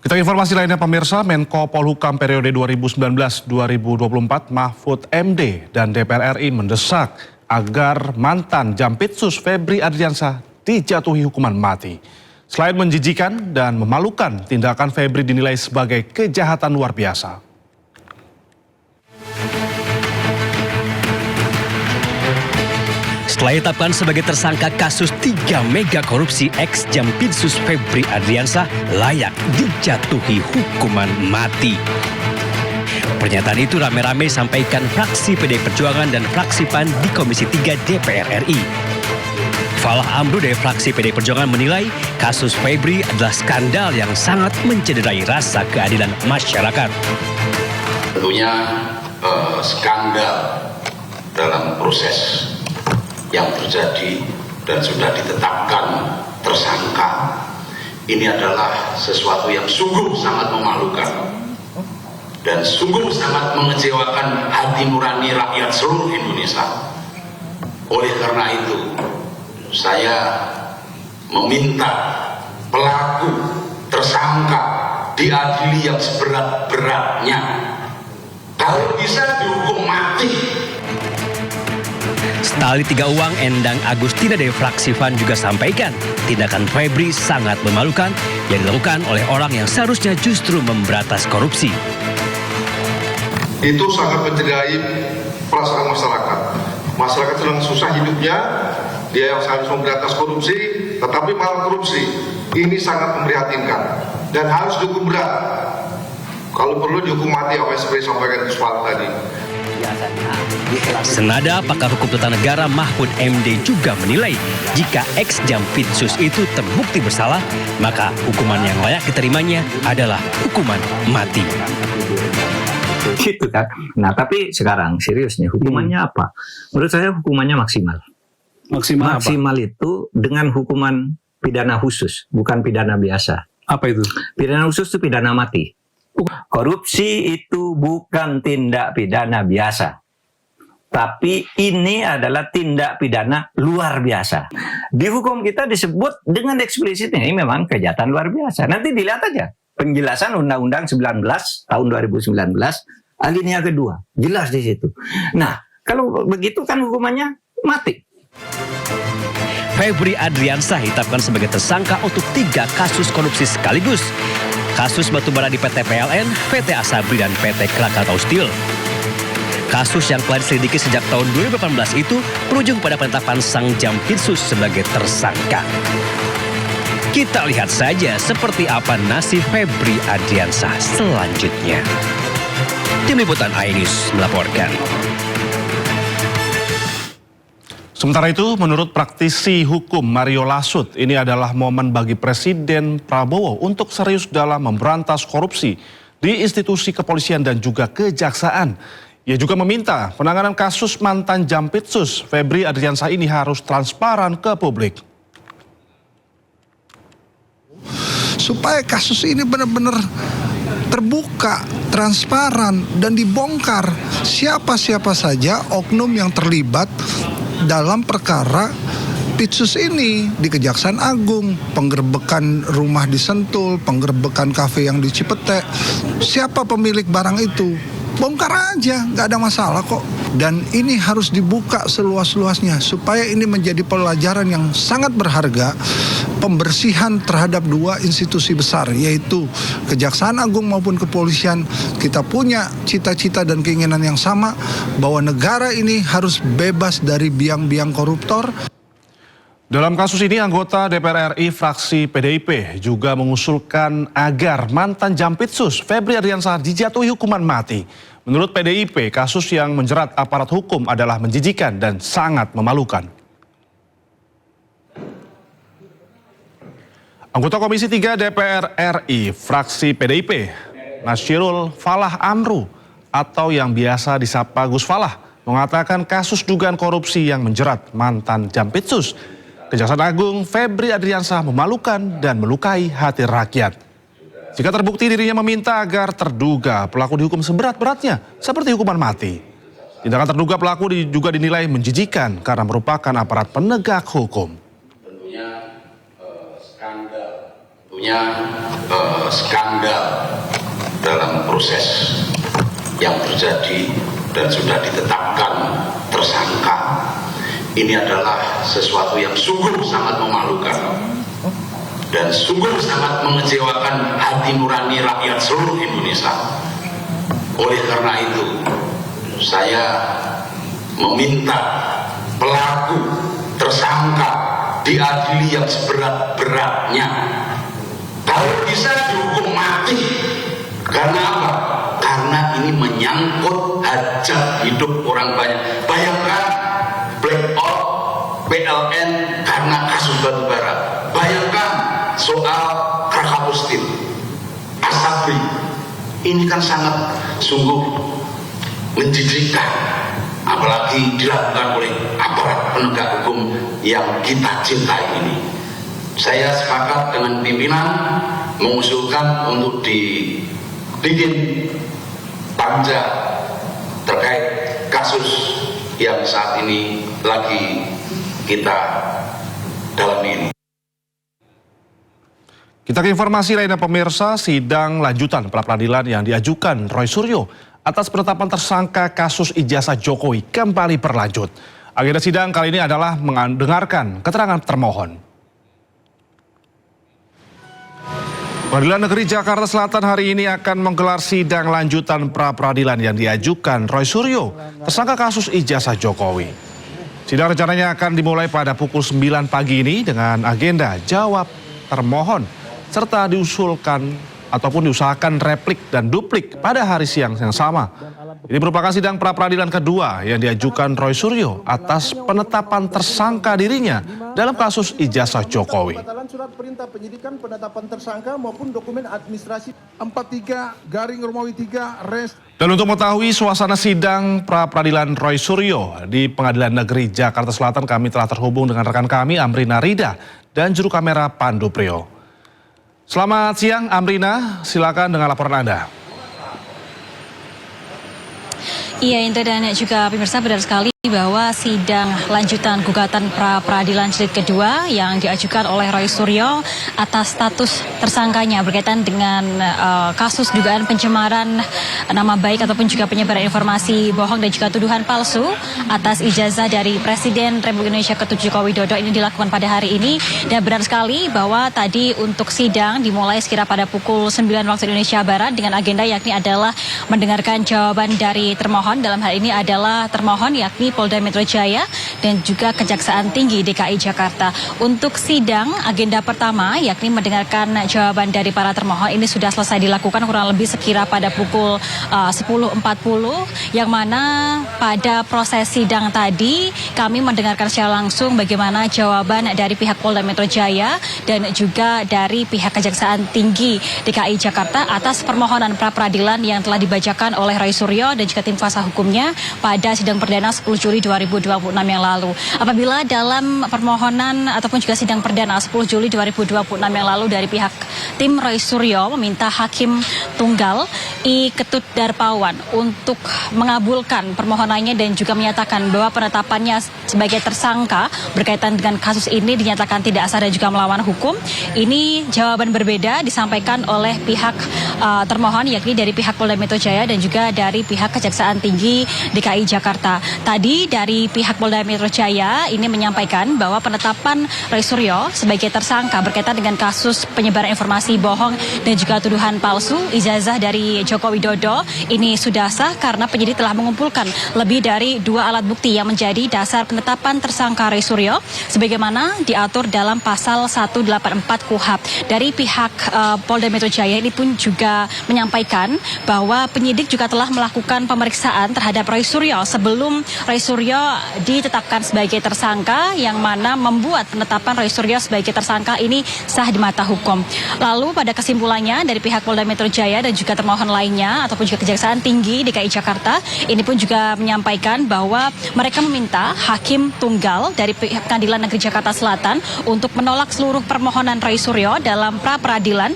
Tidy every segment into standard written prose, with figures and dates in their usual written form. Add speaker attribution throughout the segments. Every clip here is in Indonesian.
Speaker 1: Kita informasi lainnya pemirsa, Menko Polhukam periode 2019-2024 Mahfud MD dan DPR RI mendesak agar mantan Jampitsus Febri Adriansyah dijatuhi hukuman mati. Selain menjijikan dan memalukan, tindakan Febri dinilai sebagai kejahatan luar biasa.
Speaker 2: Setelah ditetapkan sebagai tersangka kasus 3 mega korupsi, ex-Jampitsus Febri Adriansyah layak dijatuhi hukuman mati. Pernyataan itu rame-rame disampaikan fraksi PDI Perjuangan dan fraksi PAN di Komisi 3 DPR RI. Falah Amru dari fraksi PDI Perjuangan menilai kasus Febri adalah skandal yang sangat mencederai rasa keadilan masyarakat.
Speaker 3: Tentunya skandal dalam proses yang terjadi dan sudah ditetapkan tersangka ini adalah sesuatu yang sungguh sangat memalukan dan sungguh sangat mengecewakan hati nurani rakyat seluruh Indonesia. Oleh karena itu saya meminta pelaku tersangka diadili yang seberat-beratnya, kalau bisa dihukum mati.
Speaker 2: Setali tiga uang, Endang Agustina dari fraksi PAN juga sampaikan tindakan Febri sangat memalukan yang dilakukan oleh orang yang seharusnya justru memberantas korupsi.
Speaker 4: Itu sangat mencederai perasaan masyarakat. Masyarakat sedang susah hidupnya, dia yang seharusnya memberantas korupsi, tetapi malah korupsi. Ini sangat memprihatinkan dan harus dihukum berat. Kalau perlu dihukum mati, apa yang seperti sampaikan Gus Fahmi tadi.
Speaker 2: Senada pakar hukum tata negara Mahfud MD juga menilai jika ex-Jampitsus itu terbukti bersalah, maka hukuman yang layak diterimanya adalah hukuman mati.
Speaker 5: Gitu kan. Nah, tapi sekarang serius nih, hukumannya apa? Menurut saya hukumannya maksimal. Maksimal itu dengan hukuman pidana khusus, bukan pidana biasa.
Speaker 1: Apa itu?
Speaker 5: Pidana khusus itu pidana mati. Korupsi itu bukan tindak pidana biasa. Tapi ini adalah tindak pidana luar biasa. Di hukum kita disebut dengan eksplisit ini memang kejahatan luar biasa. Nanti dilihat aja penjelasan Undang-Undang 19 tahun 2019 alinea kedua. Jelas di situ. Nah, kalau begitu kan hukumannya mati.
Speaker 2: Febri Adriansyah ditetapkan sebagai tersangka untuk 3 kasus korupsi sekaligus. Kasus batubara di PT PLN, PT Asabri, dan PT Krakatau Steel. Kasus yang telah diselidiki sejak tahun 2018 itu berujung pada penetapan sang Jampitsus sebagai tersangka. Kita lihat saja seperti apa nasib Febri Adriansyah selanjutnya. Tim Liputan iNews melaporkan.
Speaker 1: Sementara itu, menurut praktisi hukum Mario Lasut, ini adalah momen bagi Presiden Prabowo untuk serius dalam memberantas korupsi di institusi kepolisian dan juga kejaksaan. Ia juga meminta penanganan kasus mantan Jampitsus Febri Adriansyah ini harus transparan ke publik.
Speaker 6: Supaya kasus ini benar-benar terbuka, transparan, dan dibongkar siapa-siapa saja oknum yang terlibat dalam perkara Pitsus ini di Kejaksaan Agung, penggerbekan rumah di Sentul, penggerbekan kafe yang di Cipete. Siapa pemilik barang itu? Bongkar aja, nggak ada masalah kok. Dan ini harus dibuka seluas-luasnya supaya ini menjadi pelajaran yang sangat berharga, pembersihan terhadap 2 institusi besar, yaitu Kejaksaan Agung maupun kepolisian. Kita punya cita-cita dan keinginan yang sama bahwa negara ini harus bebas dari biang-biang koruptor.
Speaker 1: Dalam kasus ini, anggota DPR RI fraksi PDIP juga mengusulkan agar mantan Jampitsus Febri Adriansyah dijatuhi hukuman mati. Menurut PDIP, kasus yang menjerat aparat hukum adalah menjijikan dan sangat memalukan. Anggota Komisi 3 DPR RI fraksi PDIP, Nasyirul Falah Amru atau yang biasa disapa Gus Falah, mengatakan kasus dugaan korupsi yang menjerat mantan Jampitsus Kejaksaan Agung Febri Adriansyah memalukan dan melukai hati rakyat. Jika terbukti, dirinya meminta agar terduga pelaku dihukum seberat-beratnya seperti hukuman mati. Tindakan terduga pelaku juga dinilai menjijikan karena merupakan aparat penegak hukum.
Speaker 3: Tentunya skandal Punya skandal dalam proses yang terjadi dan sudah ditetapkan tersangka. Ini adalah sesuatu yang sungguh sangat memalukan dan sungguh sangat mengecewakan hati nurani rakyat seluruh Indonesia. Oleh karena itu, saya meminta pelaku tersangka diadili yang seberat-beratnya. Kalau bisa dihukum mati. Karena apa? Karena ini menyangkut hajat hidup orang banyak. Bayangkan blackout PLN karena kasus batubara. Bayangkan soal Krakatau Steel, Asabri. Ini kan sangat sungguh menjijikkan, apalagi dilakukan oleh aparat penegak hukum yang kita cintai ini. Saya sepakat dengan pimpinan mengusulkan untuk dibikin panja terkait kasus yang saat ini lagi kita dalami ini.
Speaker 1: Kita ke informasi lainnya pemirsa, sidang lanjutan pra-peradilan yang diajukan Roy Suryo atas penetapan tersangka kasus ijazah Jokowi kembali berlanjut. Agenda sidang kali ini adalah mendengarkan keterangan termohon. Pengadilan Negeri Jakarta Selatan hari ini akan menggelar sidang lanjutan pra-peradilan yang diajukan Roy Suryo, tersangka kasus ijazah Jokowi. Sidang rencananya akan dimulai pada pukul 9 pagi ini dengan agenda jawab termohon, serta diusahakan replik dan duplik pada hari siang yang sama. Ini merupakan sidang pra-peradilan kedua yang diajukan Roy Suryo atas penetapan tersangka dirinya dalam kasus ijazah Jokowi.
Speaker 7: Surat perintah penyidikan penetapan tersangka maupun dokumen administrasi 43/3 res.
Speaker 1: Dan untuk mengetahui suasana sidang pra-peradilan Roy Suryo di Pengadilan Negeri Jakarta Selatan, kami telah terhubung dengan rekan kami Amrina Rida dan juru kamera Pandu Priyo. Selamat siang Amrina, silakan dengan laporan Anda.
Speaker 8: Iya, Indra dan juga pemirsa, benar sekali bahwa sidang lanjutan gugatan pra-peradilan jilid kedua yang diajukan oleh Roy Suryo atas status tersangkanya berkaitan dengan kasus dugaan pencemaran nama baik ataupun juga penyebaran informasi bohong dan juga tuduhan palsu atas ijazah dari Presiden Republik Indonesia ke-7 Joko Widodo ini dilakukan pada hari ini. Dan benar sekali bahwa tadi untuk sidang dimulai sekira pada pukul 9 waktu Indonesia Barat dengan agenda yakni adalah mendengarkan jawaban dari termohon. Dalam hal ini adalah termohon yakni Polda Metro Jaya dan juga Kejaksaan Tinggi DKI Jakarta. Untuk sidang agenda pertama yakni mendengarkan jawaban dari para termohon ini sudah selesai dilakukan kurang lebih sekira pada pukul 10.40, yang mana pada proses sidang tadi kami mendengarkan secara langsung bagaimana jawaban dari pihak Polda Metro Jaya dan juga dari pihak Kejaksaan Tinggi DKI Jakarta atas permohonan pra-peradilan yang telah dibacakan oleh Roy Suryo dan juga tim kuasa hukumnya pada sidang perdana 10 Juli 2026 yang lalu. Apabila dalam permohonan ataupun juga sidang perdana 10 Juli 2026 yang lalu dari pihak tim Roy Suryo meminta Hakim Tunggal I. Ketut Darpawan untuk mengabulkan permohonannya dan juga menyatakan bahwa penetapannya sebagai tersangka berkaitan dengan kasus ini dinyatakan tidak sah dan juga melawan hukum. Ini jawaban berbeda disampaikan oleh pihak termohon yakni dari pihak Polda Metro Jaya dan juga dari pihak Kejaksaan Tinggi DKI Jakarta. Tadi dari pihak Polda Metro Jaya ini menyampaikan bahwa penetapan Roy Suryo sebagai tersangka berkaitan dengan kasus penyebaran informasi bohong dan juga tuduhan palsu ijazah dari Joko Widodo ini sudah sah karena penyidik telah mengumpulkan lebih dari 2 alat bukti yang menjadi dasar penetapan tersangka Roy Suryo sebagaimana diatur dalam pasal 184 KUHP. Dari pihak Polda Metro Jaya ini pun juga menyampaikan bahwa penyidik juga telah melakukan pemeriksaan terhadap Roy Suryo sebelum Roy Suryo ditetapkan sebagai tersangka, yang mana membuat penetapan Roy Suryo sebagai tersangka ini sah di mata hukum. Lalu pada kesimpulannya dari pihak Polda Metro Jaya dan juga termohon lainnya ataupun juga Kejaksaan Tinggi DKI Jakarta ini pun juga menyampaikan bahwa mereka meminta Hakim Tunggal dari pihak Pengadilan Negeri Jakarta Selatan untuk menolak seluruh permohonan Roy Suryo dalam pra-peradilan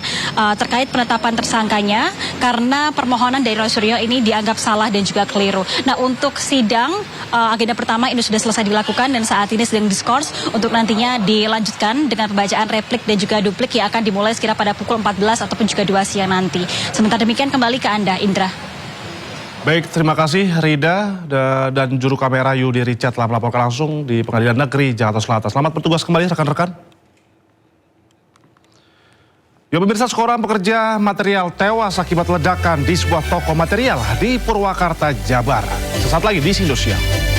Speaker 8: terkait penetapan tersangkanya karena permohonan dari Roy Suryo ini dianggap salah dan juga keliru. Nah, untuk sidang agenda pertama ini sudah selesai dilakukan dan saat ini sedang diskors untuk nantinya dilanjutkan dengan pembacaan replik dan juga duplik yang akan dimulai sekira pada pada pukul 14 ataupun juga 2 siang nanti. Sementara demikian kembali ke Anda, Indra.
Speaker 1: Baik, terima kasih Rida dan juru kamera Yudi Richard telah melaporkan langsung di Pengadilan Negeri Jakarta Selatan. Selamat bertugas kembali rekan-rekan. Ya pemirsa, seorang pekerja material tewas akibat ledakan di sebuah toko material di Purwakarta, Jabar. Sesaat lagi di Indosiar.